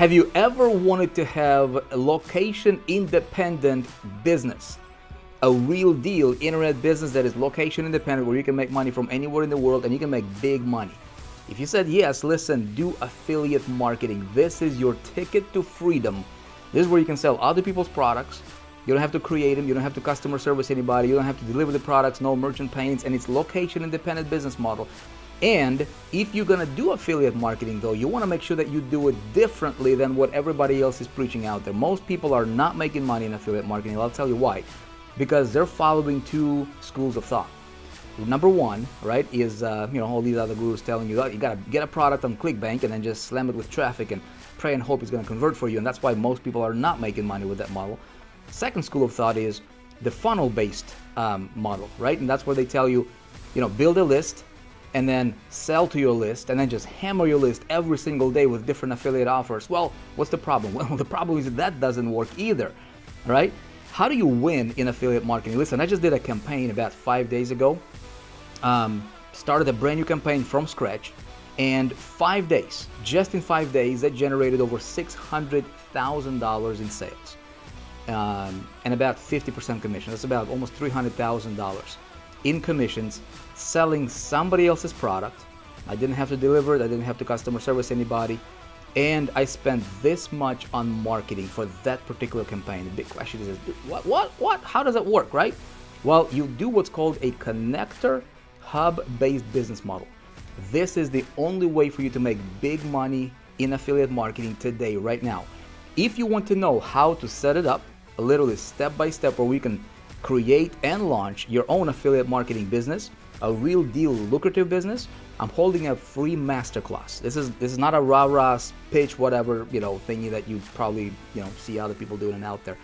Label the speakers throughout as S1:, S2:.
S1: Have you ever wanted to have a location independent business? A real deal internet business that is location independent, where you can make money from anywhere in the world and you can make big money. If you said yes, listen, do affiliate marketing. This is your ticket to freedom. This is where you can sell other people's products. You don't have to create them. You don't have to customer service anybody. You don't have to deliver the products, no merchant payments, and it's location independent business model. And if you're gonna do affiliate marketing though, you wanna make sure that you do it differently than what everybody else is preaching out there. Most people are not making money in affiliate marketing. I'll tell you why. Because they're following two schools of thought. Number one, right, is all these other gurus telling you that you gotta get a product on ClickBank and then just slam it with traffic and pray and hope it's gonna convert for you, and that's why most people are not making money with that model. Second school of thought is the funnel-based model, right, and that's where they tell you, build a list and then sell to your list and then just hammer your list every single day with different affiliate offers. Well, what's the problem? Well, the problem is that doesn't work either, right? How do you win in affiliate marketing? Listen, I just did a campaign about 5 days ago. Started a brand new campaign from scratch, and 5 days, just in 5 days, that generated over $600,000 in sales, and about 50% commission. That's about almost $300,000 in commissions, selling somebody else's product. I didn't have to deliver it. I didn't have to customer service anybody. And I spent this much on marketing for that particular campaign. The big question is, what? How does that work, right? Well, you do what's called a connector hub-based business model. This is the only way for you to make big money in affiliate marketing today, right now. If you want to know how to set it up, literally step by step, where we can create and launch your own affiliate marketing business, a real deal lucrative business, I'm holding a free masterclass. This is not a rah-rah pitch, whatever, thingy that you probably, see other people doing out there.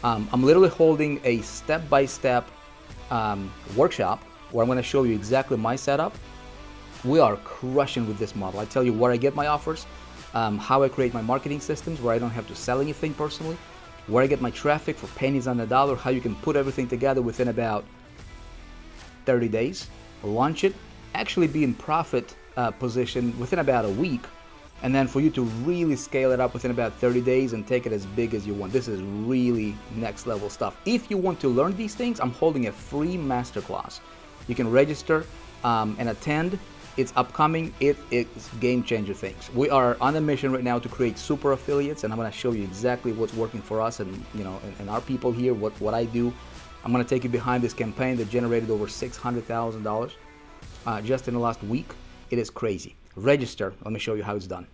S1: I'm literally holding a step-by-step workshop where I'm going to show you exactly my setup. We are crushing with this model. I tell you where I get my offers, how I create my marketing systems where I don't have to sell anything personally, where I get my traffic for pennies on the dollar, how you can put everything together within about 30 days, launch it, actually be in profit position within about a week, and then for you to really scale it up within about 30 days and take it as big as you want. This is really next level stuff. If you want to learn these things, I'm holding a free masterclass. You can register and attend. It's upcoming. It's game changer things. We are on a mission right now to create super affiliates, and I'm going to show you exactly what's working for us and and our people here, what I do. I'm going to take you behind this campaign that generated over $600,000 just in the last week. It is crazy. Register. Let me show you how it's done.